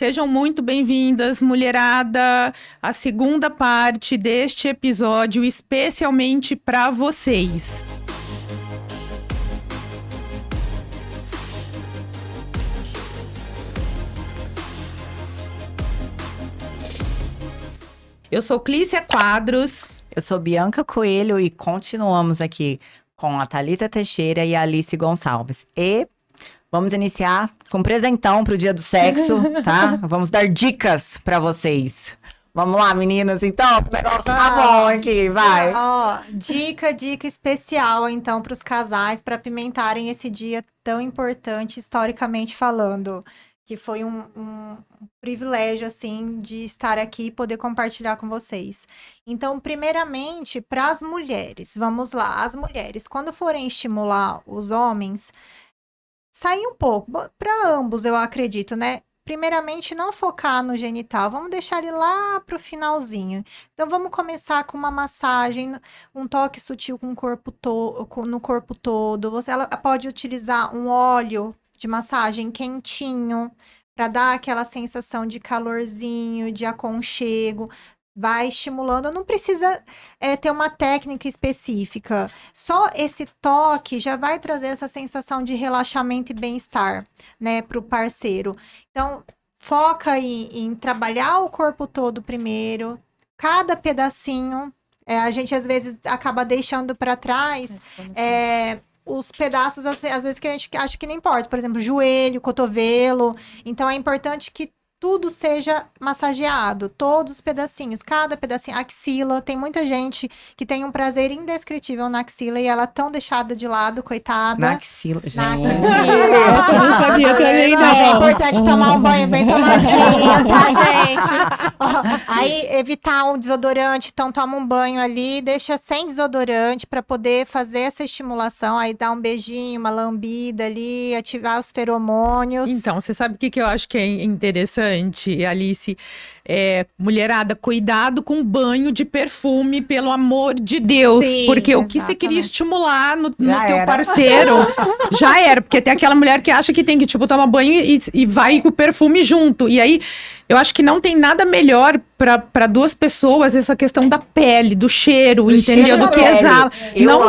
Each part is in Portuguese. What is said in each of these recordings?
Sejam muito bem-vindas, mulherada, à segunda parte deste episódio, especialmente para vocês. Eu sou Clícia Quadros. Eu sou Bianca Coelho e continuamos aqui com a Thalita Teixeira e a Alice Gonçalves. E vamos iniciar com um presentão pro Dia do Sexo, tá? Vamos dar dicas para vocês. Vamos lá, meninas, então? O negócio tá bom aqui, vai. Ó, dica especial, então, para os casais, para apimentarem esse dia tão importante, historicamente falando. Que foi um privilégio, assim, de estar aqui e poder compartilhar com vocês. Então, primeiramente, para as mulheres, vamos lá, as mulheres, quando forem estimular os homens, sair um pouco, para ambos, eu acredito, né? Primeiramente, não focar no genital, vamos deixar ele lá pro finalzinho. Então, vamos começar com uma massagem, um toque sutil com o corpo no corpo todo. Ela pode utilizar um óleo de massagem quentinho, para dar aquela sensação de calorzinho, de aconchego. Vai estimulando, não precisa ter uma técnica específica. Só esse toque já vai trazer essa sensação de relaxamento e bem-estar, né, para o parceiro. Então, foca em trabalhar o corpo todo primeiro, cada pedacinho. A gente, às vezes, acaba deixando para trás os pedaços, às vezes, que a gente acha que não importa. Por exemplo, joelho, cotovelo. Então, é importante que tudo seja massageado, todos os pedacinhos, cada pedacinho, axila, tem muita gente que tem um prazer indescritível na axila e ela é tão deixada de lado, coitada. Na axila, gente. Essa eu não sabia também, não. Mas é importante tomar um banho bem tomadinho, tá, gente? Ó, aí, evitar um desodorante, então toma um banho ali, deixa sem desodorante para poder fazer essa estimulação, aí dá um beijinho, uma lambida ali, ativar os feromônios. Então, você sabe o que eu acho que é interessante, Alice? Mulherada, cuidado com banho de perfume, pelo amor de Deus. Sim, porque o que você queria estimular no teu parceiro, já era. Porque tem aquela mulher que acha que tem que, tipo, tomar banho e vai com o perfume junto. E aí, eu acho que não tem nada melhor para duas pessoas essa questão da pele, do cheiro, entendeu? Do que exala.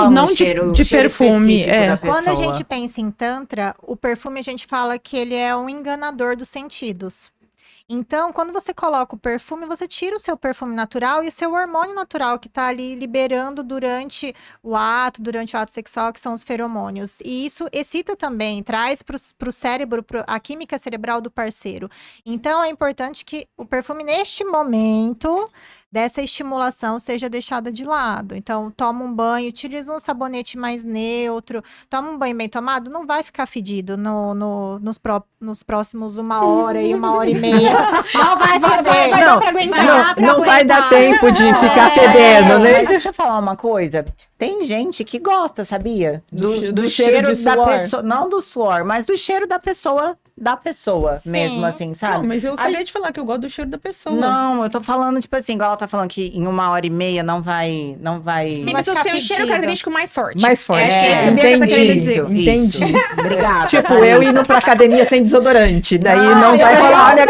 Não de perfume. Quando a gente pensa em Tantra, o perfume a gente fala que ele é um enganador dos sentidos. Então, quando você coloca o perfume, você tira o seu perfume natural e o seu hormônio natural que tá ali liberando durante o ato sexual, que são os feromônios. E isso excita também, traz pro cérebro a química cerebral do parceiro. Então, é importante que o perfume, neste momento dessa estimulação, seja deixada de lado. Então, toma um banho, utiliza um sabonete mais neutro, toma um banho bem tomado, não vai ficar fedido nos próximos 1 hora e 1 hora e meia. Não vai feder. Não vai dar tempo de ficar fedendo, né? Deixa eu falar uma coisa. Tem gente que gosta, sabia? Do cheiro da pessoa. Não do suor, mas do cheiro da pessoa mesmo, assim, sabe? Não, mas eu acabei de falar que eu gosto do cheiro da pessoa. Não, eu tô falando, tipo assim, igual ela tá falando que em 1 hora e meia não vai... Tem pessoas que têm um cheiro característico mais forte. Mais forte. Acho que é isso que a Bianca tá querendo dizer. Entendi. Obrigada. Tipo, eu indo pra academia sem desodorante. Daí não vai falar, olha,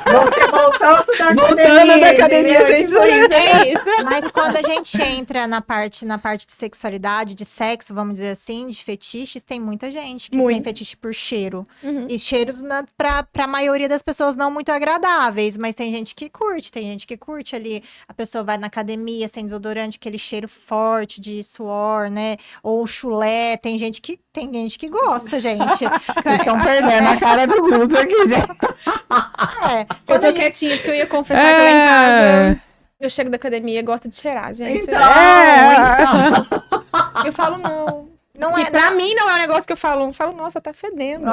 você voltando da academia sem desodorante. É isso. Mas quando a gente entra na parte de sexualidade, de sexo, vamos dizer assim, de fetiches, tem muita gente que tem fetiche por cheiro. E cheiros, pra maioria das pessoas, não muito agradáveis, mas tem gente que curte ali. A pessoa vai na academia sem desodorante, aquele cheiro forte de suor, né? Ou chulé, tem gente que gosta, gente. Vocês estão perdendo a cara do grupo aqui, gente. Eu tô quietinha, porque eu ia confessar que lá em casa eu chego da academia e gosto de cheirar, gente. Eu falo, não. Pra mim não é um negócio que eu falo, nossa, tá fedendo.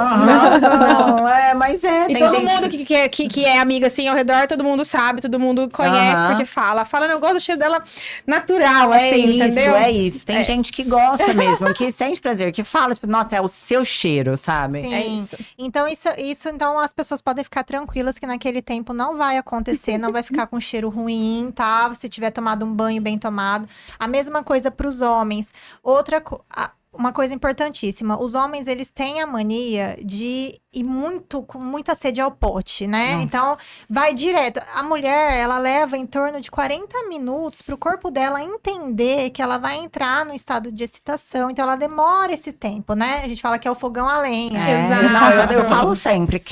Mas E tem todo gente mundo que é amiga assim ao redor, todo mundo sabe, todo mundo conhece, porque fala. Falando, eu gosto do cheiro dela natural, assim, entendeu? É isso. Tem gente que gosta mesmo, que sente prazer, que fala, tipo, nossa, é o seu cheiro, sabe? Sim. É isso. Então, então as pessoas podem ficar tranquilas que naquele tempo não vai acontecer, não vai ficar com cheiro ruim, tá? Se tiver tomado um banho bem tomado. A mesma coisa pros homens. uma coisa importantíssima. Os homens, eles têm a mania de ir com muita sede ao pote, né? Nossa. Então, vai direto. A mulher, ela leva em torno de 40 minutos pro corpo dela entender que ela vai entrar no estado de excitação. Então, ela demora esse tempo, né? A gente fala que é o fogão a lenha. Exato. Não, eu falo sempre,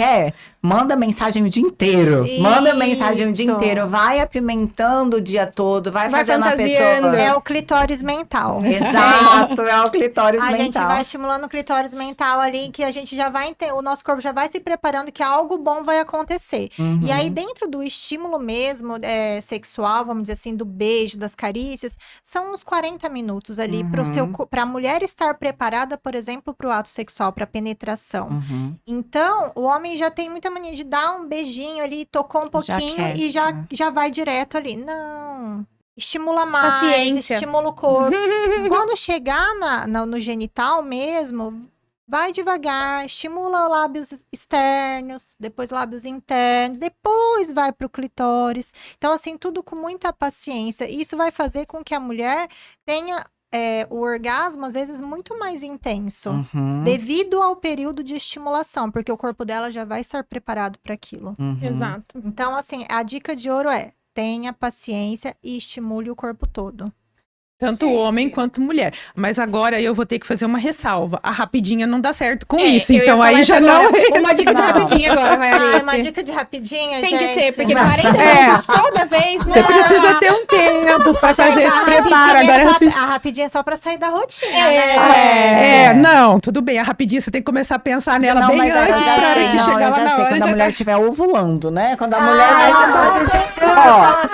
manda mensagem o dia inteiro. Manda mensagem o dia Isso. inteiro. Vai apimentando o dia todo, vai fazendo a pessoa... fantasiando. É o clitóris mental. Exato, é o clitóris A mental. gente vai estimulando o clitóris mental ali, que a gente já vai o nosso corpo já vai se preparando que algo bom vai acontecer. E aí, dentro do estímulo mesmo sexual, vamos dizer assim, do beijo, das carícias, são uns 40 minutos ali para a mulher estar preparada, por exemplo, para o ato sexual, para penetração. Então, o homem já tem muita mania de dar um beijinho ali, tocou um Já pouquinho quer, e já vai direto ali. Não. Estimula mais, Paciência. estimula o corpo. Quando chegar no genital mesmo, vai devagar, estimula lábios externos, depois lábios internos, depois vai para o clitóris. Então, assim, tudo com muita paciência. Isso vai fazer com que a mulher tenha o orgasmo, às vezes, muito mais intenso, devido ao período de estimulação, porque o corpo dela já vai estar preparado para aquilo. Exato. Então, assim, a dica de ouro é: tenha paciência e estimule o corpo todo. Tanto homem quanto mulher. Mas agora eu vou ter que fazer uma ressalva. A rapidinha não dá certo com isso. Eu ia Então falar aí isso já agora. não. Uma dica de Não. rapidinho agora, vai, Alice. Uma dica de rapidinha, Tem que gente. ser, porque 40 minutos toda vez, Você né? precisa ter um tempo pra fazer Gente, esse preparo. Agora a rapidinha é só pra sair da rotina, né, gente? não, tudo bem. A rapidinha você tem que começar a pensar nela Não, bem mas antes eu já pra sei, hora que não, chegar eu lá já na sei, hora. quando a já mulher tá- estiver ovulando, né? Quando a mulher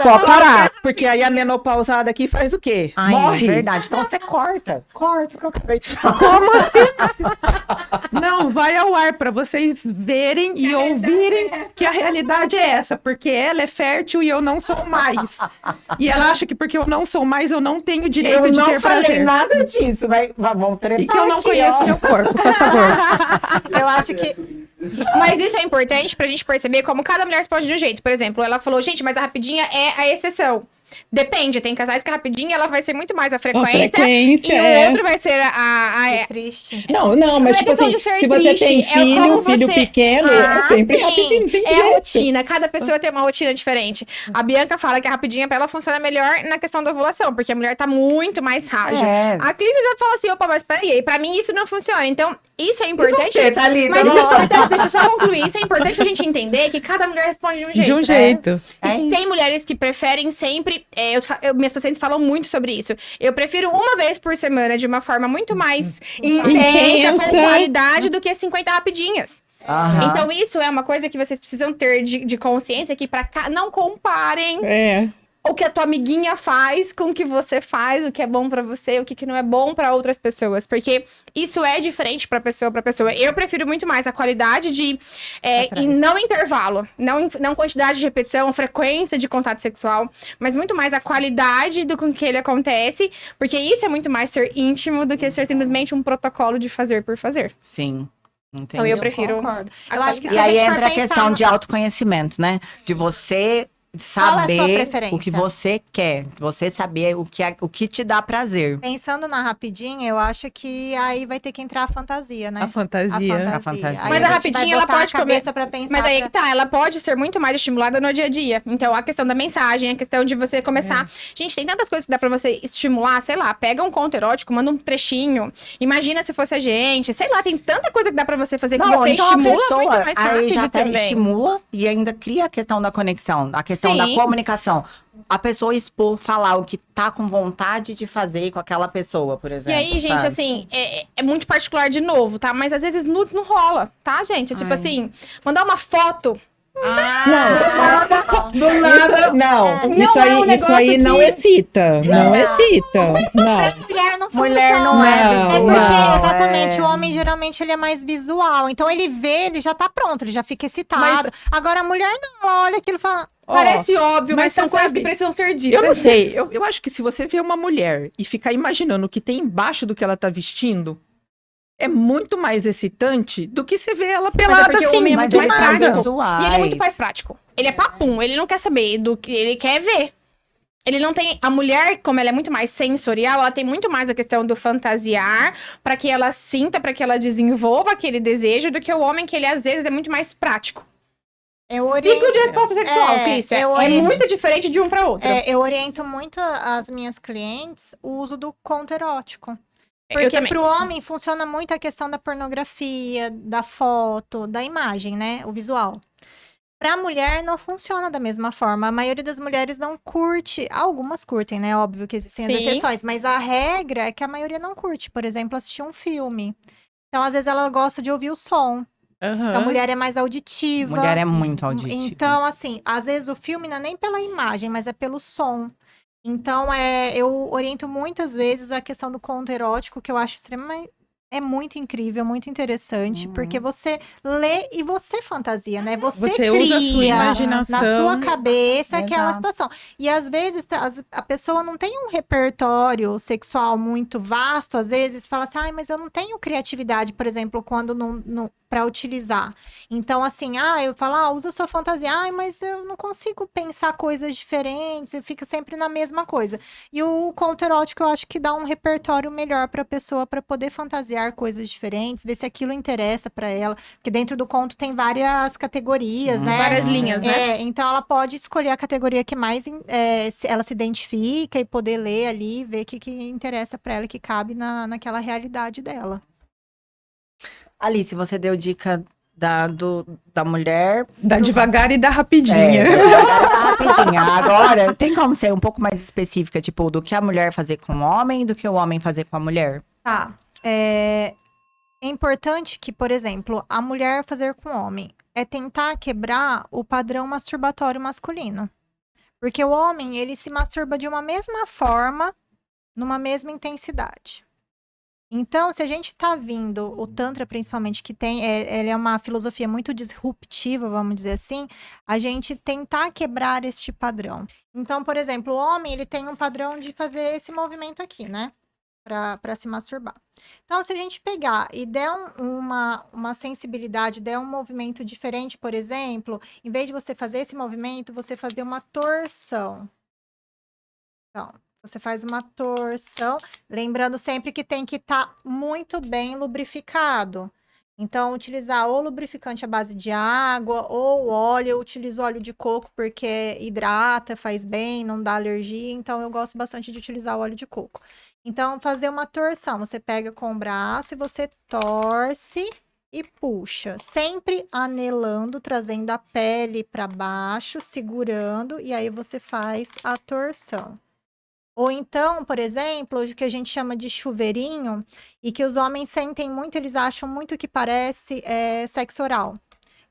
Só parar. Porque aí a menopausada aqui faz o quê? Ai, Morre. é verdade. Então você corta. Corta, que eu acabei de falar. Como assim? Não, vai ao ar pra vocês verem e ouvirem que a realidade é essa, porque ela é fértil e eu não sou mais. E ela acha que porque eu não sou mais, eu não tenho direito Eu de não ter falei prazer. nada disso. Vamos tretar E que eu não aqui, conheço ó. meu corpo, por favor. Eu acho que Mas isso é importante pra gente perceber como cada mulher responde de um jeito. Por exemplo, ela falou, gente, mas a rapidinha é a exceção. Depende, tem casais que a rapidinha ela vai ser muito mais a frequência, frequência, e o é. outro vai ser é triste. Não, mas Não é tipo questão assim, de ser se você tem triste, é como filho você- pequeno, é sempre sim. rapidinho, tem É a jeito. rotina, cada pessoa tem uma rotina diferente. A Bianca fala que a rapidinha pra ela funciona melhor na questão da ovulação, porque a mulher tá muito mais rágil. É. A Cris já fala assim, opa, mas peraí, pra mim isso não funciona. Então, isso é importante. você, Thalita? Mas isso é Vamos lá. importante, deixa eu só concluir. Isso é importante pra gente entender que cada mulher responde de um jeito. De um jeito. É Tem isso. mulheres que preferem sempre. Minhas pacientes falam muito sobre isso. Eu prefiro uma vez por semana de uma forma muito mais intensa, com Intensa. qualidade, do que 50 rapidinhas. Aham. Então, isso é uma coisa que vocês precisam ter de consciência que não comparem É. o que a tua amiguinha faz com o que você faz, o que é bom pra você, o que não é bom pra outras pessoas, porque isso é diferente pra pessoa pra pessoa. Eu prefiro muito mais a qualidade e não intervalo, não quantidade de repetição, frequência de contato sexual, mas muito mais a qualidade do com que ele acontece, porque isso é muito mais ser íntimo do que ser simplesmente um protocolo de fazer por fazer. Sim. Entendi. Então eu prefiro. Concordo. a Eu acho que qualidade. se E a aí gente for entra a pensar questão no- de autoconhecimento, né? De você Qual é a sua saber preferência? o que você quer. Você saber o que te dá prazer. Pensando na rapidinha, eu acho que aí vai ter que entrar a fantasia, né? A fantasia. A fantasia. Aí Mas a gente rapidinha, vai ela botar pode a cabeça pra pensar. Mas aí que tá, ela pode ser muito mais estimulada no dia a dia. Então, a questão da mensagem, a questão de você começar... Gente, tem tantas coisas que dá pra você estimular, sei lá, pega um conto erótico, manda um trechinho, imagina se fosse a gente, sei lá, tem tanta coisa que dá pra você fazer que Não, você então a estimula pessoa muito mais rápido aí já até também. estimula e ainda cria a questão da conexão, a questão da Sim. comunicação. A pessoa expor, falar o que tá com vontade de fazer com aquela pessoa, por E exemplo. aí, gente, sabe? assim, é muito particular de novo, tá? Mas às vezes nudes não rola, tá, gente? É tipo assim, mandar uma foto. Do nada. Não, Não isso é um aí, isso negócio aí não que- excita. Não excita. Não. Mulher não Mulher funciona. não é. Não, É porque, não, exatamente, o homem geralmente ele é mais visual. Então ele vê, ele já tá pronto, ele já fica excitado. Agora a mulher não, ela olha aquilo e fala. Ó, Parece óbvio, mas mas são você coisas sabe- que precisam ser ditas. Eu não sei, eu acho que se você vê uma mulher e ficar imaginando o que tem embaixo do que ela tá vestindo, é muito mais excitante do que você vê ela pelada porque o assim, homem é Mas muito eles mais são prático. visuais. E ele é muito mais prático. Ele é papum, ele não quer saber do que ele quer ver. Ele não tem... A mulher, como ela é muito mais sensorial, ela tem muito mais a questão do fantasiar, pra que ela sinta, pra que ela desenvolva aquele desejo, do que o homem, que ele às vezes é muito mais prático. Ciclo de resposta sexual, Cris. É muito diferente de um pra outro. Eu oriento muito as minhas clientes o uso do conto erótico. Eu Porque também. pro homem funciona muito a questão da pornografia, da foto, da imagem, né? O visual. Pra mulher não funciona da mesma forma. A maioria das mulheres não curte. Algumas curtem, né? Óbvio que existem as Sim. exceções. Mas a regra é que a maioria não curte. Por exemplo, assistir um filme. Então, às vezes, ela gosta de ouvir o som. Aham. A mulher é mais auditiva. Mulher é muito auditiva. Então, assim, às vezes o filme não é nem pela imagem, mas é pelo som. Então, eu oriento muitas vezes a questão do conto erótico, que eu acho extremamente... É muito incrível, muito interessante, porque você lê e você fantasia, né? Você Você usa a sua cria imaginação. na sua cabeça aquela Exato. situação. E às vezes a pessoa não tem um repertório sexual muito vasto, às vezes fala assim, ai, mas eu não tenho criatividade, por exemplo, quando não para utilizar. Então, assim, eu falo, usa sua fantasia, ai, mas eu não consigo pensar coisas diferentes, e fica sempre na mesma coisa. E o conto erótico, eu acho que dá um repertório melhor para a pessoa para poder fantasiar coisas diferentes, ver se aquilo interessa para ela, porque dentro do conto tem várias categorias, né? Várias linhas, né? Então ela pode escolher a categoria que mais ela se identifica e poder ler ali, ver o que interessa para ela, que cabe naquela realidade dela. Alice, você deu dica da mulher. Dá devagar e dá rapidinha. Tá rapidinho. Agora, tem como ser um pouco mais específica, tipo, do que a mulher fazer com o homem e do que o homem fazer com a mulher? Tá. É importante que, por exemplo, a mulher fazer com o homem é tentar quebrar o padrão masturbatório masculino. Porque o homem, ele se masturba de uma mesma forma, numa mesma intensidade. Então, se a gente tá vindo, o Tantra principalmente, que tem, ele é uma filosofia muito disruptiva, vamos dizer assim, a gente tentar quebrar este padrão. Então, por exemplo, o homem, ele tem um padrão de fazer esse movimento aqui, né? Pra se masturbar. Então, se a gente pegar e der uma sensibilidade, der um movimento diferente, por exemplo, em vez de você fazer esse movimento, você fazer uma torção. Então, você faz uma torção, lembrando sempre que tem que estar muito bem lubrificado. Então, utilizar ou lubrificante à base de água ou óleo. Eu utilizo óleo de coco porque hidrata, faz bem, não dá alergia. Então, eu gosto bastante de utilizar o óleo de coco. Então, fazer uma torção. Você pega com o braço e você torce e puxa. Sempre anelando, trazendo a pele para baixo, segurando. E aí, você faz a torção. Ou então, por exemplo, o que a gente chama de chuveirinho, e que os homens sentem muito, eles acham muito que parece sexo oral.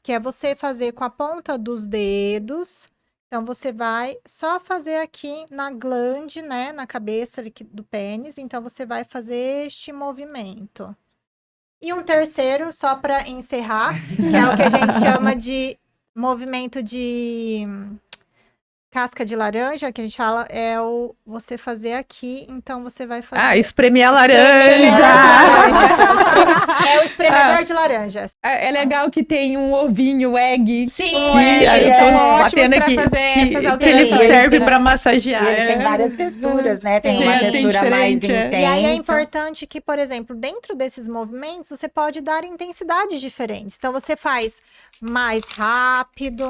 Que é você fazer com a ponta dos dedos. Então, você vai só fazer aqui na glande, né? Na cabeça do pênis. Então, você vai fazer este movimento. E um terceiro, só para encerrar, que é o que a gente chama de movimento de... casca de laranja, que a gente fala, você fazer aqui, então você vai fazer... espremer a laranja! É o espremedor de laranjas. É legal que tem um ovinho, egg. Sim, eles são estão ótimos batendo pra aqui, fazer essas que ele alterações. serve para massagear. E eles têm várias texturas, né? Tem Tem, uma tem textura mais diferente, é. intensa. E aí é importante que, por exemplo, dentro desses movimentos, você pode dar intensidades diferentes. Então, você faz mais rápido,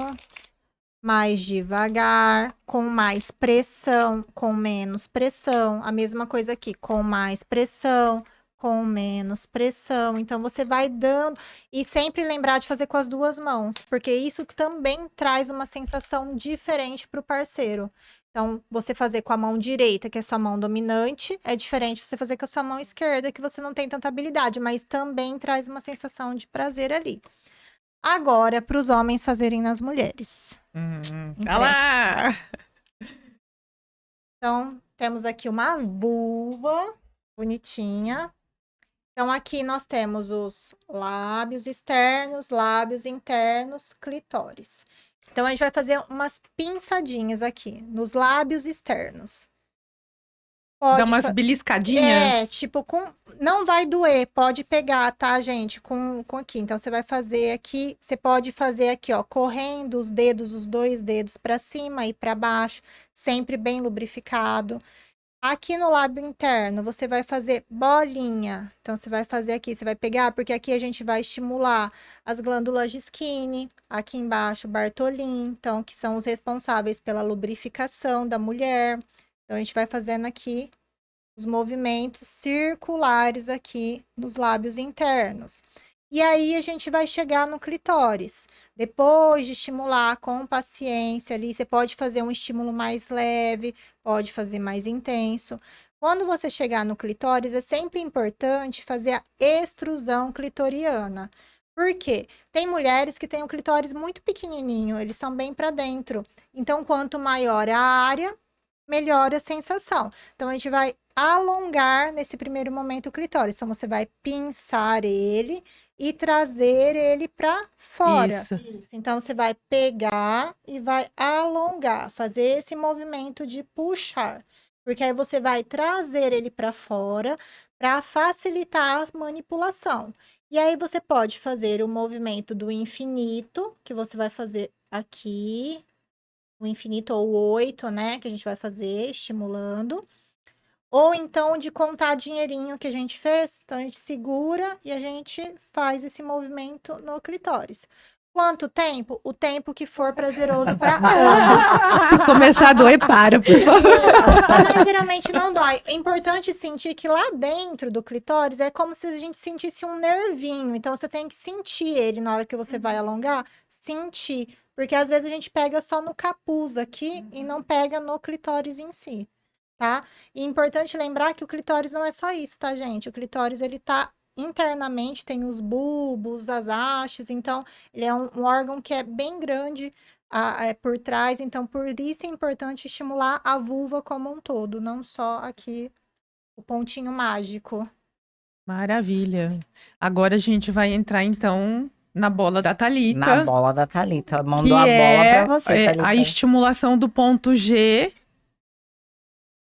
mais devagar, com mais pressão, com menos pressão. A mesma coisa aqui, com mais pressão, com menos pressão. Então, você vai dando... E sempre lembrar de fazer com as duas mãos, porque isso também traz uma sensação diferente para o parceiro. Então, você fazer com a mão direita, que é sua mão dominante, é diferente de você fazer com a sua mão esquerda, que você não tem tanta habilidade, mas também traz uma sensação de prazer ali. Agora, para os homens fazerem nas mulheres. Olha lá! Então, temos aqui uma vulva bonitinha. Então, aqui nós temos os lábios externos, lábios internos, clitóris. Então, a gente vai fazer umas pinçadinhas aqui, nos lábios externos. Pode Dá umas fa- beliscadinhas. tipo, não vai doer, pode pegar, tá, gente? Com aqui. Então, você vai fazer aqui, você pode fazer aqui, ó, correndo os dedos, os 2 dedos pra cima e pra baixo, sempre bem lubrificado. Aqui no lábio interno, você vai fazer bolinha. Então, você vai fazer aqui, você vai pegar, porque aqui a gente vai estimular as glândulas de Skinny, aqui embaixo, Bartholin, então, que são os responsáveis pela lubrificação da mulher. Então, a gente vai fazendo aqui os movimentos circulares aqui nos lábios internos. E aí a gente vai chegar no clitóris. Depois de estimular com paciência ali, você pode fazer um estímulo mais leve, pode fazer mais intenso. Quando você chegar no clitóris, é sempre importante fazer a extrusão clitoriana. Por quê? Tem mulheres que têm o clitóris muito pequenininho, eles são bem para dentro. Então, quanto maior a área, melhora a sensação. Então, a gente vai alongar nesse primeiro momento o clitóris. Então, você vai pinçar ele e trazer ele para fora. Isso. Então, você vai pegar e vai alongar, fazer esse movimento de puxar. Porque aí você vai trazer ele para fora para facilitar a manipulação. E aí você pode fazer o movimento do infinito, que você vai fazer aqui, o infinito ou 8, né, que a gente vai fazer, estimulando. Ou então de contar dinheirinho que a gente fez, então a gente segura e a gente faz esse movimento no clitóris. Quanto tempo? O tempo que for prazeroso para ambos. Se começar a doer, para, por favor. Mas geralmente não dói. É importante sentir que lá dentro do clitóris é como se a gente sentisse um nervinho. Então você tem que sentir ele na hora que você vai alongar, sentir. Porque às vezes a gente pega só no capuz aqui e não pega no clitóris em si, tá? E é importante lembrar que o clitóris não é só isso, tá, gente? O clitóris, ele tá internamente, tem os bulbos, as hastes, então ele é um órgão que é bem grande por trás, então por isso é importante estimular a vulva como um todo, não só aqui o pontinho mágico. Maravilha. Agora a gente vai entrar, então, na bola da Thalita. Na bola da Thalita. Mandou que a bola é, pra você, Thalita. a estimulação do ponto G,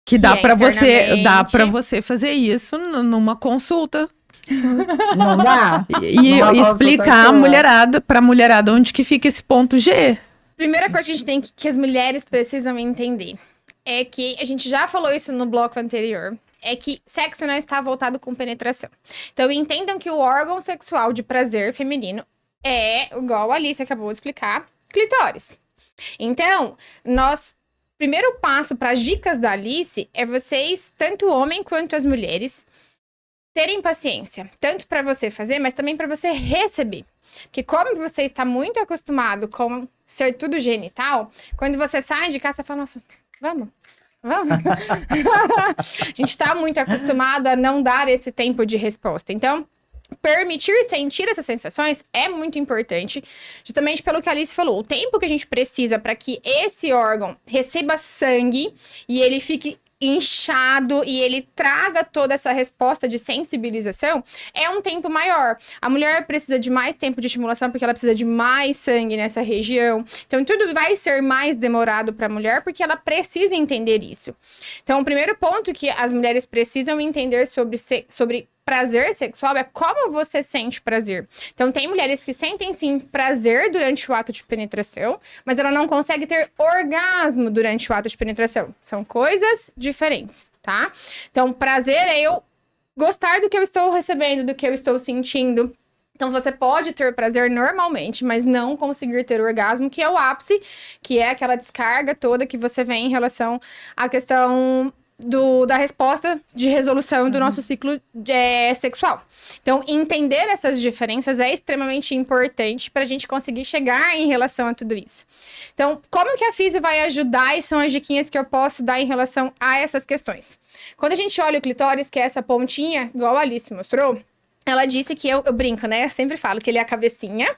que Que dá é para internamente. você fazer isso numa consulta Não dá? e Numa explicar consulta pra mulherada onde que fica esse ponto G. Primeira coisa que a gente tem que as mulheres precisam entender é que a gente já falou isso no bloco anterior. É que sexo não está voltado com penetração. Então, entendam que o órgão sexual de prazer feminino é, igual a Alice acabou de explicar, clitóris. Então, primeiro passo para as dicas da Alice é vocês, tanto o homem quanto as mulheres, terem paciência. Tanto para você fazer, mas também para você receber. Porque como você está muito acostumado com ser tudo genital, quando você sai de casa, você fala, nossa, vamos. A gente tá muito acostumado a não dar esse tempo de resposta. Então, permitir sentir essas sensações é muito importante, justamente pelo que a Alice falou. O tempo que a gente precisa para que esse órgão receba sangue e ele fique inchado e ele traga toda essa resposta de sensibilização é um tempo maior. A mulher precisa de mais tempo de estimulação porque ela precisa de mais sangue nessa região. Então, tudo vai ser mais demorado para a mulher porque ela precisa entender isso. Então, o primeiro ponto que as mulheres precisam entender sobre prazer sexual é como você sente prazer. Então, tem mulheres que sentem, sim, prazer durante o ato de penetração, mas ela não consegue ter orgasmo durante o ato de penetração. São coisas diferentes, tá? Então, prazer é eu gostar do que eu estou recebendo, do que eu estou sentindo. Então, você pode ter prazer normalmente, mas não conseguir ter orgasmo, que é o ápice, que é aquela descarga toda que você vê em relação à questão da resposta de resolução do nosso ciclo sexual. Então, entender essas diferenças é extremamente importante para a gente conseguir chegar em relação a tudo isso. Então, como que a Físio vai ajudar e são as diquinhas que eu posso dar em relação a essas questões? Quando a gente olha o clitóris, que é essa pontinha, igual a Alice mostrou, ela disse que eu brinco, né? Eu sempre falo que ele é a cabecinha.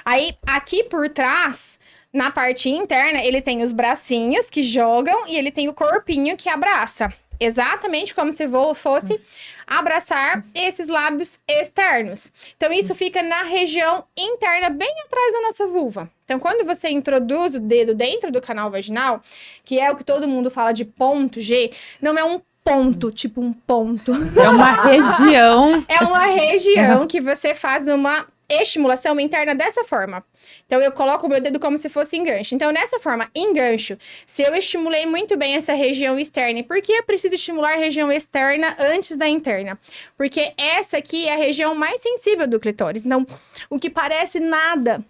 Aí, aqui por trás, na parte interna, ele tem os bracinhos que jogam e ele tem o corpinho que abraça. Exatamente como se fosse abraçar esses lábios externos. Então, isso fica na região interna, bem atrás da nossa vulva. Então, quando você introduz o dedo dentro do canal vaginal, que é o que todo mundo fala de ponto G, não é um ponto, tipo um ponto. É uma região. É uma região que você faz uma estimulação interna dessa forma. Então, eu coloco o meu dedo como se fosse enganche. Então, nessa forma, engancho. Se eu estimulei muito bem essa região externa, e por que eu preciso estimular a região externa antes da interna? Porque essa aqui é a região mais sensível do clitóris. Então, o que parece nada...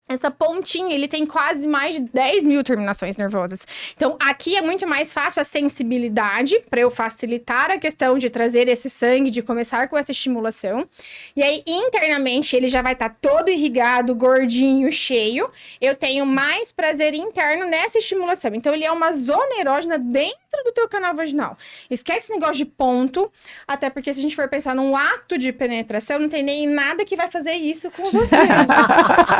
Essa pontinha, ele tem quase mais de 10 mil terminações nervosas. Então, aqui é muito mais fácil a sensibilidade, para eu facilitar a questão de trazer esse sangue, de começar com essa estimulação. E aí, internamente, ele já vai estar todo irrigado, gordinho, cheio. Eu tenho mais prazer interno nessa estimulação. Então, ele é uma zona erógena dentro do teu canal vaginal. Esquece esse negócio de ponto, até porque se a gente for pensar num ato de penetração, não tem nem nada que vai fazer isso com você.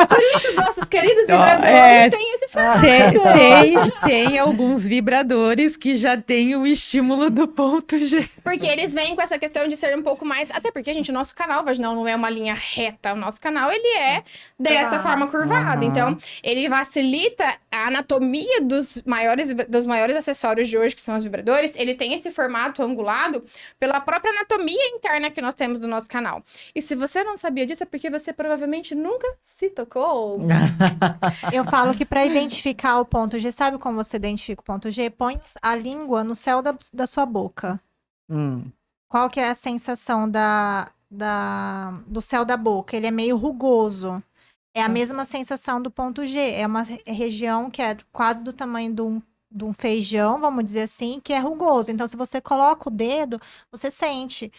Por isso, nossos queridos vibradores têm esses formatos. Tem alguns vibradores que já tem o estímulo do ponto G. Porque eles vêm com essa questão de ser um pouco mais... Até porque, gente, o nosso canal vaginal não é uma linha reta. O nosso canal, ele é dessa forma curvada. Então, ele facilita a anatomia dos maiores acessórios de hoje, que são os vibradores. Ele tem esse formato angulado pela própria anatomia interna que nós temos do nosso canal. E se você não sabia disso, é porque você provavelmente nunca se tocou. Eu falo que para identificar o ponto G, sabe como você identifica o ponto G? Põe a língua no céu da sua boca. Qual que é a sensação do céu da boca? Ele é meio rugoso. É a mesma sensação do ponto G. É uma região que é quase do tamanho de um feijão, vamos dizer assim, que é rugoso. Então, se você coloca o dedo, você sente.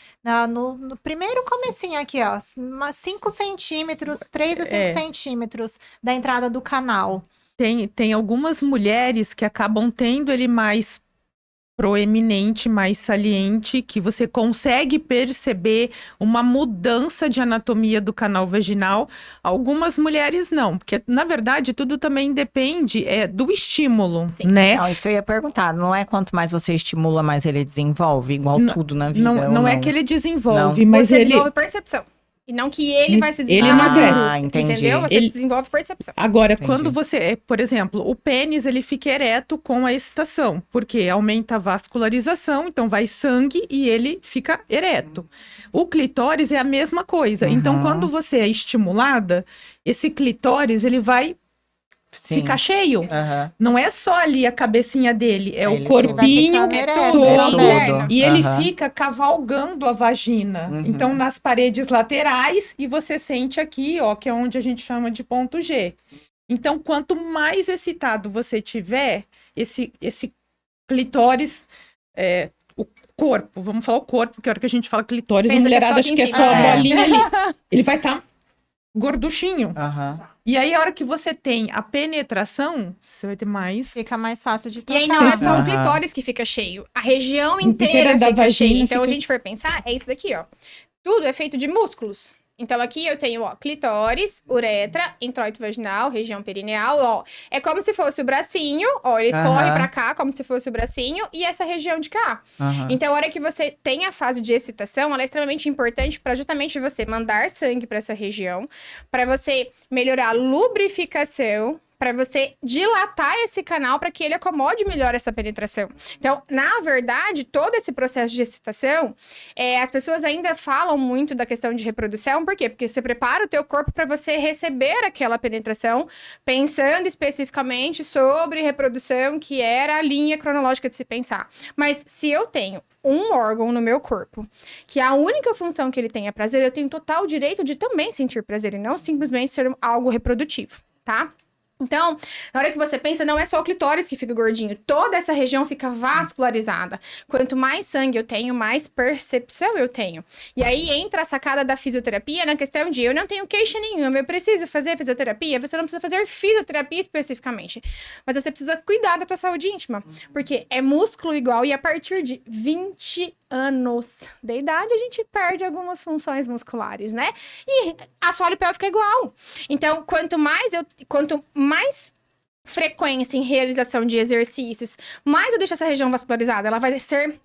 No primeiro comecinho aqui, ó, 5 centímetros, 3 a 5 centímetros da entrada do canal. Tem algumas mulheres que acabam tendo ele mais proeminente, mais saliente, que você consegue perceber uma mudança de anatomia do canal vaginal. Algumas mulheres não, porque na verdade tudo também depende do estímulo, né? Não, isso que eu ia perguntar, não é quanto mais você estimula, mais ele desenvolve, igual tudo na vida? Não é que ele desenvolve, Não. mas Você ele... desenvolve percepção. E não que ele vai se Ele desenvolver. não entendi. Entendeu? Você desenvolve percepção. Agora, Entendi. quando você, por exemplo, o pênis, ele fica ereto com a excitação, porque aumenta a vascularização, então vai sangue e ele fica ereto. O clitóris é a mesma coisa. Então, quando você é estimulada, esse clitóris, ele vai ficar cheio. Não é só ali a cabecinha dele, é o corpinho todo. E ele fica cavalgando a vagina. Então, nas paredes laterais, e você sente aqui, ó, que é onde a gente chama de ponto G. Então, quanto mais excitado você tiver, esse clitóris, o corpo, vamos falar o corpo, porque a hora que a gente fala clitóris, a mulherada acha que é só a bolinha ali. Ele vai estar gorduchinho. E aí, a hora que você tem a penetração, você vai ter mais... Fica mais fácil de E tocar. aí não é só o clitóris que fica cheio. A região inteira da fica vagina cheia. Então, fica- a gente for pensar, é isso daqui, ó. Tudo é feito de músculos. Então, aqui eu tenho, ó, clitóris, uretra, introito vaginal, região perineal, ó. É como se fosse o bracinho, ó, ele corre pra cá, como se fosse o bracinho, e essa região de cá. Então, a hora que você tem a fase de excitação, ela é extremamente importante para justamente você mandar sangue para essa região, para você melhorar a lubrificação, para você dilatar esse canal para que ele acomode melhor essa penetração. Então, na verdade, todo esse processo de excitação, as pessoas ainda falam muito da questão de reprodução. Por quê? Porque você prepara o teu corpo para você receber aquela penetração, pensando especificamente sobre reprodução, que era a linha cronológica de se pensar. Mas se eu tenho um órgão no meu corpo, que a única função que ele tem é prazer, eu tenho total direito de também sentir prazer e não simplesmente ser algo reprodutivo, tá? Então, na hora que você pensa, não é só o clitóris que fica gordinho, toda essa região fica vascularizada. Quanto mais sangue eu tenho, mais percepção eu tenho. E aí entra a sacada da fisioterapia na questão de eu não tenho queixa nenhuma, eu preciso fazer fisioterapia. Você não precisa fazer fisioterapia especificamente, mas você precisa cuidar da tua saúde íntima, porque é músculo igual e a partir de 20 anos de idade a gente perde algumas funções musculares, né? E assoalho pélvico é igual. Então, quanto mais frequência em realização de exercícios, mais eu deixo essa região vascularizada, ela vai ser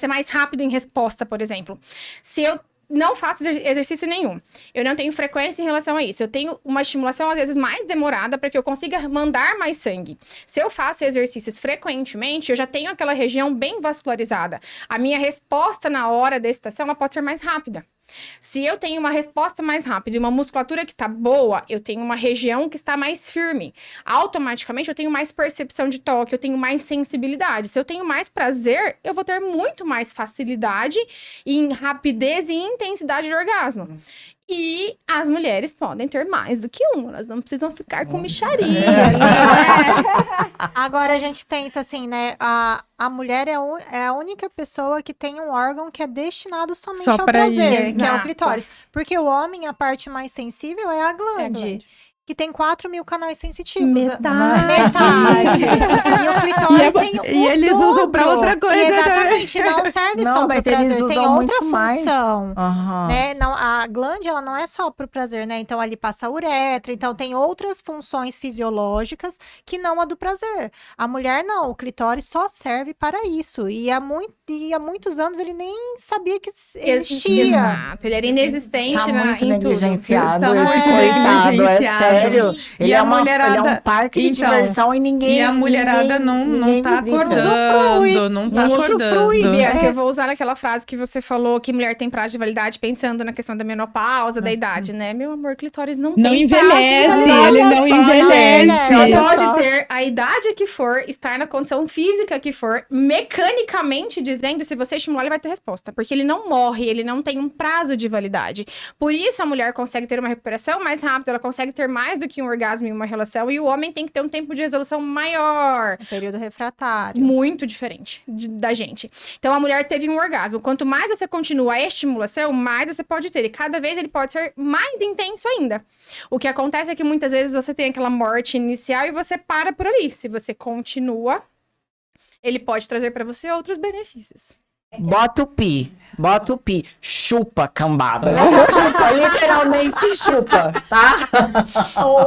mais rápida em resposta, por exemplo. Se eu não faço exercício nenhum. Eu não tenho frequência em relação a isso. Eu tenho uma estimulação, às vezes, mais demorada para que eu consiga mandar mais sangue. Se eu faço exercícios frequentemente, eu já tenho aquela região bem vascularizada. A minha resposta na hora da excitação, ela pode ser mais rápida. Se eu tenho uma resposta mais rápida e uma musculatura que tá boa, eu tenho uma região que está mais firme. Automaticamente, eu tenho mais percepção de toque, eu tenho mais sensibilidade. Se eu tenho mais prazer, eu vou ter muito mais facilidade em rapidez e intensidade de orgasmo. E as mulheres podem ter mais do que um, elas não precisam ficar com mixaria. Agora a gente pensa assim, né? A mulher é a única pessoa que tem um órgão que é destinado somente Só ao pra prazer, isso. que é o Exato. clitóris. Porque o homem, a parte mais sensível é a glande. Que tem 4.000 canais sensitivos. Metade. E o clitóris tem o E eles usam pra dobro. outra coisa, E né? exatamente, não serve Não, só pro mas eles prazer, tem usam outra muito mais. função. Aham. Né? Não, a glande, ela não é só pro prazer, né? Então, ali passa a uretra. Então, tem outras funções fisiológicas que não a do prazer. A mulher, não. O clitóris só serve para isso. E há muitos anos, ele nem sabia que existia. Exato, ele era inexistente Tá muito em tudo. negligenciado, Tá esse muito coitado, é negligenciado. sério. E Ele a é um mulherada- parque de Então, diversão e ninguém... E a mulherada não ninguém tá visita. acordando, não tá Não usufrui, acordando. Bianca. Eu vou usar aquela frase que você falou que mulher tem prazo de validade pensando na questão da menopausa, da idade, né? Meu amor, clitóris não Não tem prazo de envelhece, validade. ele não envelhece. Ela Olha pode só. ter a idade que for, estar na condição física que for, mecanicamente dizendo, se você estimular, ele vai ter resposta. Porque ele não morre, ele não tem um prazo de validade. Por isso, a mulher consegue ter uma recuperação mais rápida, ela consegue ter mais do que um orgasmo em uma relação, e o homem tem que ter um tempo de resolução maior. Período refratário. Muito diferente da gente. Então, a mulher teve um orgasmo. Quanto mais você continua a estimulação, mais você pode ter. E cada vez ele pode ser mais intenso ainda. O que acontece é que muitas vezes você tem aquela morte inicial e você para por ali. Se você continua, ele pode trazer para você outros benefícios. Bota o pi, chupa, cambada. Chupa, literalmente chupa, tá?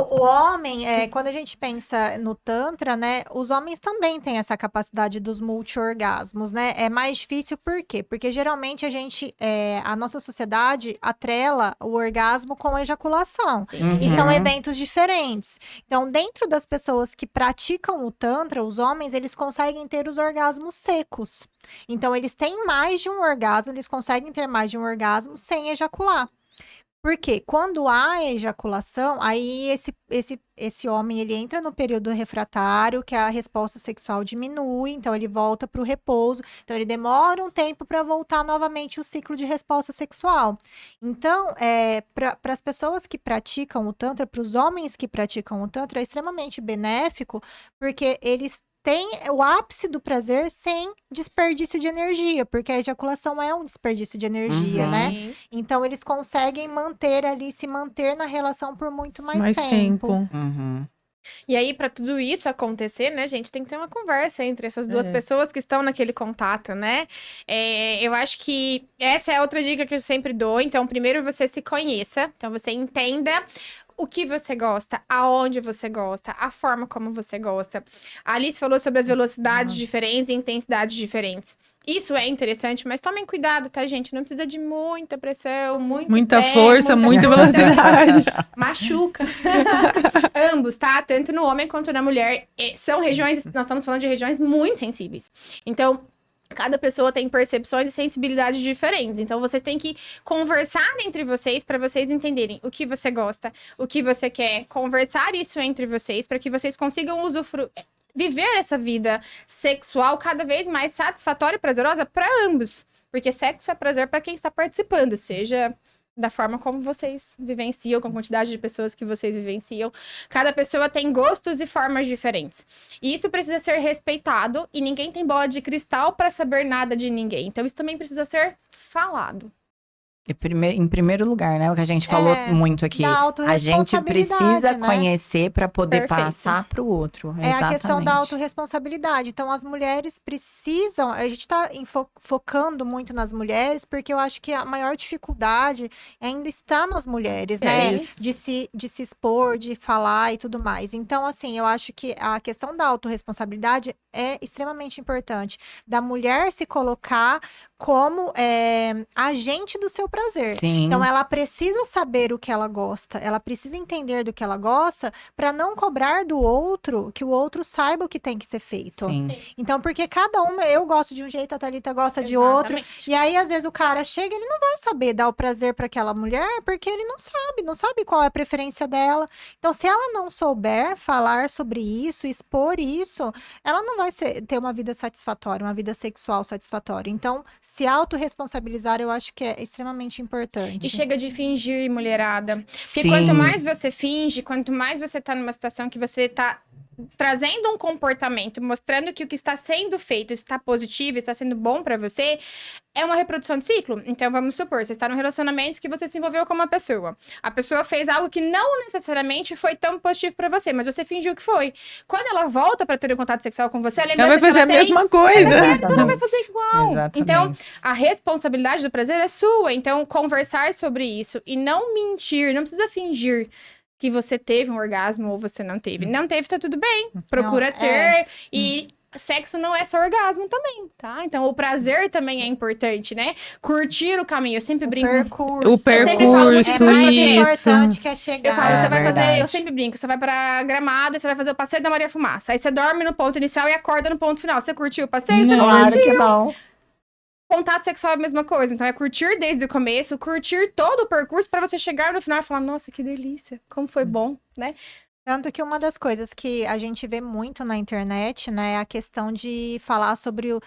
O homem, quando a gente pensa no Tantra, né? Os homens também têm essa capacidade dos multi-orgasmos, né? É mais difícil por quê? Porque geralmente a nossa sociedade atrela o orgasmo com a ejaculação. E são eventos diferentes. Então, dentro das pessoas que praticam o Tantra, os homens, eles conseguem ter os orgasmos secos. Então, eles têm mais de um orgasmo, eles conseguem ter mais de um orgasmo sem ejacular. Porque quando há ejaculação, aí esse homem, ele entra no período refratário, que a resposta sexual diminui, então ele volta para o repouso, então ele demora um tempo para voltar novamente o ciclo de resposta sexual. Então, para as pessoas que praticam o Tantra, para os homens que praticam o Tantra, é extremamente benéfico, porque eles tem o ápice do prazer sem desperdício de energia, porque a ejaculação é um desperdício de energia, né? Então, eles conseguem se manter na relação por muito mais tempo. E aí, pra tudo isso acontecer, né, gente, tem que ter uma conversa entre essas duas pessoas que estão naquele contato, né? Eu acho que essa é outra dica que eu sempre dou. Então, primeiro você se conheça, então você entenda o que você gosta, aonde você gosta, a forma como você gosta. A Alice falou sobre as velocidades diferentes e intensidades diferentes. Isso é interessante, mas tomem cuidado, tá, gente? Não precisa de muita pressão, Muita força, muita velocidade. Machuca. Ambos, tá? Tanto no homem quanto na mulher. São regiões, nós estamos falando de regiões muito sensíveis. Então, cada pessoa tem percepções e sensibilidades diferentes. Então, vocês têm que conversar entre vocês para vocês entenderem o que você gosta, o que você quer. Conversar isso entre vocês para que vocês consigam viver essa vida sexual cada vez mais satisfatória e prazerosa para ambos. Porque sexo é prazer para quem está participando, seja da forma como vocês vivenciam, com a quantidade de pessoas que vocês vivenciam. Cada pessoa tem gostos e formas diferentes. E isso precisa ser respeitado e ninguém tem bola de cristal para saber nada de ninguém. Então isso também precisa ser falado. Em primeiro lugar, né? O que a gente falou muito aqui. A gente precisa conhecer para poder passar para o outro. É a questão da autorresponsabilidade. Então, as mulheres precisam... A gente está focando muito nas mulheres, porque eu acho que a maior dificuldade ainda está nas mulheres, né? De se expor, de falar e tudo mais. Então, assim, eu acho que a questão da autorresponsabilidade é extremamente importante. Da mulher se colocar como agente do seu prazer. Sim. Então, ela precisa saber o que ela gosta, ela precisa entender do que ela gosta para não cobrar do outro que o outro saiba o que tem que ser feito. Sim. Então, porque cada uma, eu gosto de um jeito, a Thalita gosta de outro. Exatamente. E aí, às vezes, o cara chega, ele não vai saber dar o prazer para aquela mulher, porque ele não sabe qual é a preferência dela. Então, se ela não souber falar sobre isso, expor isso, ela não vai ter uma vida satisfatória, uma vida sexual satisfatória. Então, se autorresponsabilizar, eu acho que é extremamente importante. E chega de fingir, mulherada. Porque Sim. quanto mais você finge, quanto mais você tá numa situação que você tá trazendo um comportamento, mostrando que o que está sendo feito está positivo, está sendo bom pra você, é uma reprodução de ciclo. Então, vamos supor, você está num relacionamento que você se envolveu com uma pessoa. A pessoa fez algo que não necessariamente foi tão positivo pra você, mas você fingiu que foi. Quando ela volta pra ter um contato sexual com você, a Ela lembrança vai fazer a que ela tem, mesma coisa. então ela vai fazer igual. Exatamente. Então, a responsabilidade do prazer é sua. Então, conversar sobre isso e não mentir, não precisa fingir que você teve um orgasmo ou você não teve. Não teve, tá tudo bem. Procura Não, ter. E sexo não é só orgasmo também, tá? Então, o prazer também é importante, né? Curtir o caminho. Eu sempre brinco. Percurso. O Eu sempre falo, percurso, é mais isso. importante que é Eu chegar. falo, você vai fazer, verdade. eu sempre brinco, você vai pra Gramado, você vai fazer o passeio da Maria Fumaça. Aí você dorme no ponto inicial e acorda no ponto final. Você curtiu o passeio? Você não Claro curtiu. que não. Contato sexual é a mesma coisa. Então, é curtir desde o começo, curtir todo o percurso pra você chegar no final e falar, nossa, que delícia, como foi bom, né? Tanto que uma das coisas que a gente vê muito na internet, né, é a questão de falar sobre o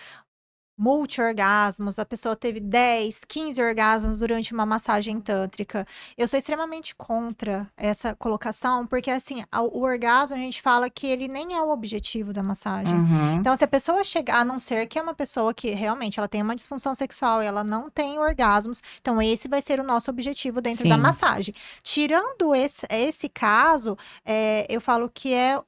multi-orgasmos, a pessoa teve 10, 15 orgasmos durante uma massagem tântrica. Eu sou extremamente contra essa colocação, porque assim, o orgasmo a gente fala que ele nem é o objetivo da massagem. Uhum. Então, se a pessoa chegar, a não ser que é uma pessoa que realmente ela tem uma disfunção sexual e ela não tem orgasmos, então esse vai ser o nosso objetivo dentro da Sim. massagem. Tirando esse caso, eu falo que é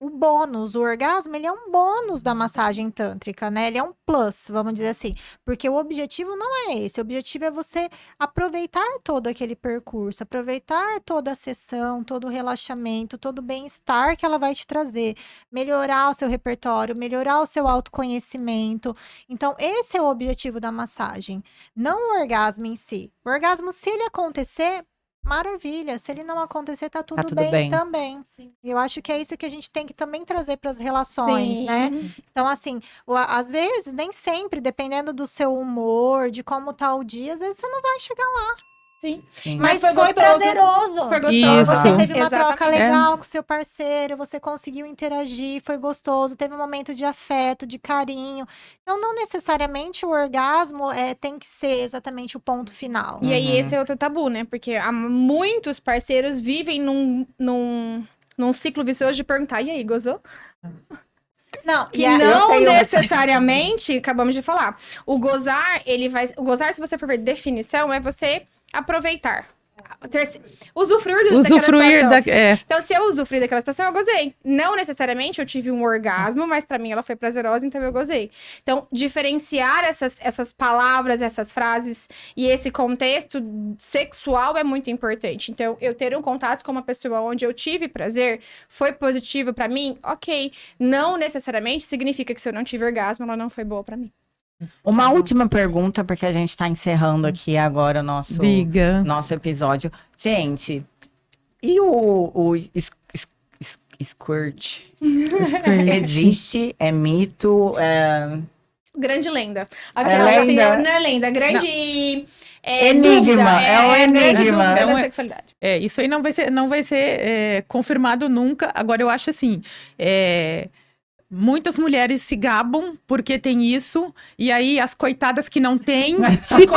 o bônus, o orgasmo, ele é um bônus da massagem tântrica, né? Ele é um plus, vamos dizer assim. Porque o objetivo não é esse. O objetivo é você aproveitar todo aquele percurso, aproveitar toda a sessão, todo o relaxamento, todo o bem-estar que ela vai te trazer. Melhorar o seu repertório, melhorar o seu autoconhecimento. Então, esse é o objetivo da massagem. Não o orgasmo em si. O orgasmo, se ele acontecer, maravilha. Se ele não acontecer, tá tudo, tudo bem, bem. também. Sim. E eu acho que é isso que a gente tem que também trazer para as relações, né? Então, assim, às vezes, nem sempre, dependendo do seu humor, de como tá o dia, às vezes você não vai chegar lá. Sim. Sim. Mas foi foi gostoso. prazeroso. Foi gostoso. Isso. Você teve uma Exatamente. troca legal com seu parceiro, você conseguiu interagir, foi gostoso, teve um momento de afeto, de carinho. Então, não necessariamente o orgasmo tem que ser exatamente o ponto final. E aí, Uhum. esse é outro tabu, né? Porque há muitos parceiros vivem num ciclo vicioso de perguntar, e aí, gozou? Não, Que eu não tenho- necessariamente, acabamos de falar. O gozar, o gozar, se você for ver definição, é você aproveitar. Usufruir daquela Usufruir situação. da. Então, se eu usufruir daquela situação, eu gozei. Não necessariamente eu tive um orgasmo, mas pra mim ela foi prazerosa, então eu gozei. Então, diferenciar essas palavras, essas frases e esse contexto sexual é muito importante. Então, eu ter um contato com uma pessoa onde eu tive prazer, foi positivo pra mim, ok. Não necessariamente significa que se eu não tive orgasmo, ela não foi boa pra mim. Uma última pergunta, porque a gente tá encerrando aqui agora o Diga. nosso episódio. Gente, e o squirt? Existe? É mito? Grande lenda. É Assim, lenda? não é lenda, grande Enigma, dúvida. é um grande enigma. dúvida É um- da sexualidade. Isso aí não vai ser confirmado nunca. Agora, eu acho assim, muitas mulheres se gabam porque tem isso, e aí as coitadas que não têm se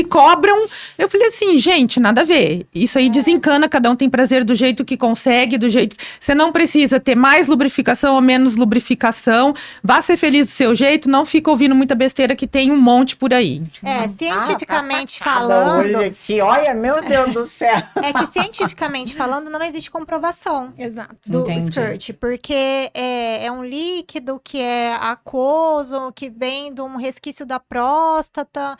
cobram. Eu falei assim, gente, nada a ver. Isso aí desencana, cada um tem prazer do jeito que consegue, do jeito... Você não precisa ter mais lubrificação ou menos lubrificação. Vá ser feliz do seu jeito, não fica ouvindo muita besteira que tem um monte por aí. Cientificamente Hoje falando, aqui, olha, meu Deus do céu. é que cientificamente falando, não existe comprovação Exato. do Entendi. skirt, porque é um líquido que é aquoso, que vem de um resquício da próstata,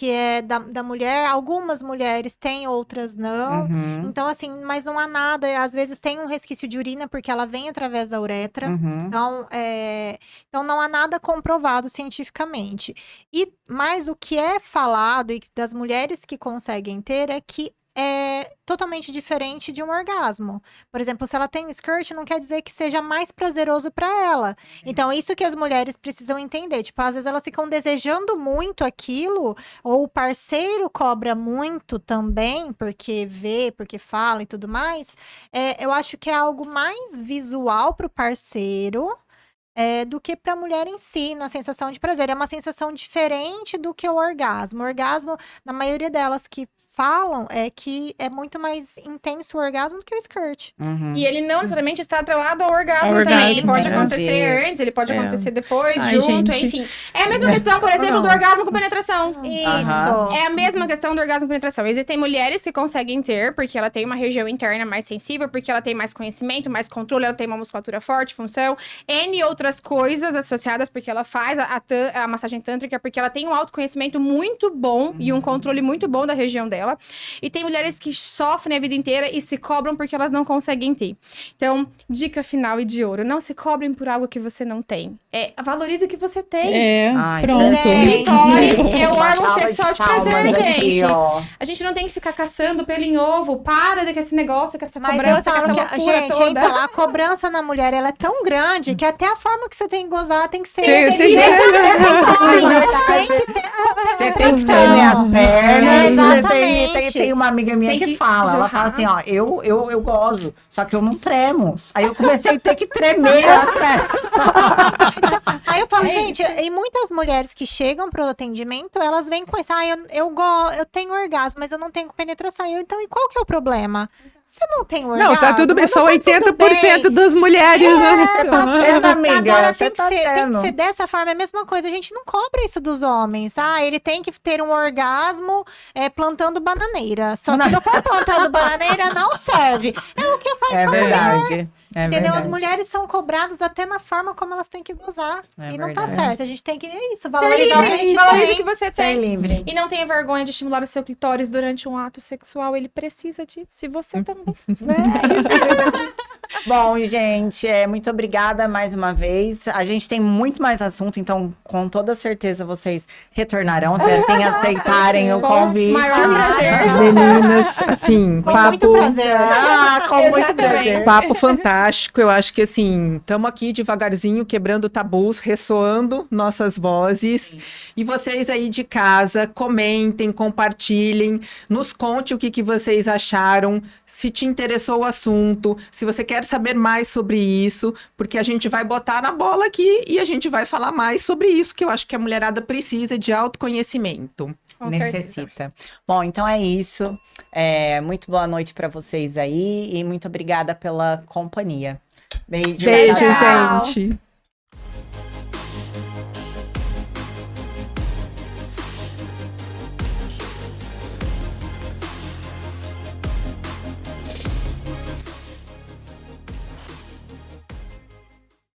que é da mulher, algumas mulheres têm, outras não. Uhum. Então, assim, mas não há nada, às vezes tem um resquício de urina, porque ela vem através da uretra. Uhum. Então não há nada comprovado cientificamente. Mas o que é falado e das mulheres que conseguem ter é que é totalmente diferente de um orgasmo. Por exemplo, se ela tem um skirt, não quer dizer que seja mais prazeroso para ela. Então, isso que as mulheres precisam entender. Tipo, às vezes elas ficam desejando muito aquilo, ou o parceiro cobra muito também, porque vê, porque fala e tudo mais. Eu acho que é algo mais visual pro parceiro. Do que para a mulher em si, na sensação de prazer. É uma sensação diferente do que o orgasmo. O orgasmo, na maioria delas que falam, é que é muito mais intenso o orgasmo do que o skirt. Uhum. E ele não necessariamente está atrelado ao orgasmo Ao também. orgasmo, Ele pode né? acontecer antes, ele pode acontecer depois, Ai, junto, gente. enfim. É a mesma questão, por exemplo, do orgasmo com penetração. Isso. É a mesma questão do orgasmo com penetração. Existem mulheres que conseguem ter, porque ela tem uma região interna mais sensível, porque ela tem mais conhecimento, mais controle, ela tem uma musculatura forte, função, N outras coisas associadas, porque ela faz a massagem tântrica, porque ela tem um autoconhecimento muito bom e um controle muito bom da região dela. E tem mulheres que sofrem a vida inteira e se cobram porque elas não conseguem ter. Então, dica final e de ouro: não se cobrem por algo que você não tem. Valorize o que você tem. Ai, Pronto. gente. Clitóris é o Uma órgão salva sexual de palmas prazer, aqui, gente. ó. A gente não tem que ficar caçando pelo em ovo. Para com esse negócio, com essa Mas cobrança, eu com essa falo loucura gente, toda. então, a cobrança na mulher, ela é tão grande que até a forma que você tem que gozar tem que ser... Tem que Você tem que tremer as pernas. Exatamente. Tem uma amiga minha Tem que que fala. Ela fala assim, ó, eu gozo, só que eu não tremo. Aí eu comecei a ter que tremer as pernas. Aí eu falo, gente, e muitas mulheres que chegam pro atendimento, elas vêm com isso, eu tenho orgasmo, mas eu não tenho penetração. Então, e qual que é o problema? Você não tem orgasmo? Não, tá tudo bem. Só não tá tudo 80% bem. das mulheres. né? Tendo, amiga, Agora você tem que, tá ser, tem que tendo. ser dessa forma, é a mesma coisa. A gente não cobra isso dos homens. Ele tem que ter um orgasmo plantando bananeira. Só se não for plantando bananeira, não serve. É o que faz É com a mulher. verdade. É Entendeu? verdade. As mulheres são cobradas até na forma como elas têm que gozar. É E não tá verdade. certo. A gente tem que, Ser valorizar o que a gente livre, valorize o tem. que você Ser tem. livre. E não tenha vergonha de estimular o seu clitóris durante um ato sexual. Ele precisa disso. E você também. Bom, gente, muito obrigada mais uma vez. A gente tem muito mais assunto, então com toda certeza vocês retornarão, se assim aceitarem o Com convite. maior prazer. Meninas, assim, Com muito papo, prazer. Com muito Exatamente. prazer. papo fantástico. Eu acho que assim, estamos aqui devagarzinho, quebrando tabus, ressoando nossas vozes. E vocês aí de casa, comentem, compartilhem, nos conte o que vocês acharam, se te interessou o assunto, se você quer saber mais sobre isso, porque a gente vai botar na bola aqui e a gente vai falar mais sobre isso, que eu acho que a mulherada precisa de autoconhecimento. Com certeza. Necessita. Bom, então é isso. Muito boa noite para vocês aí e muito obrigada pela companhia. Beijo. Beijo, Tchau. gente.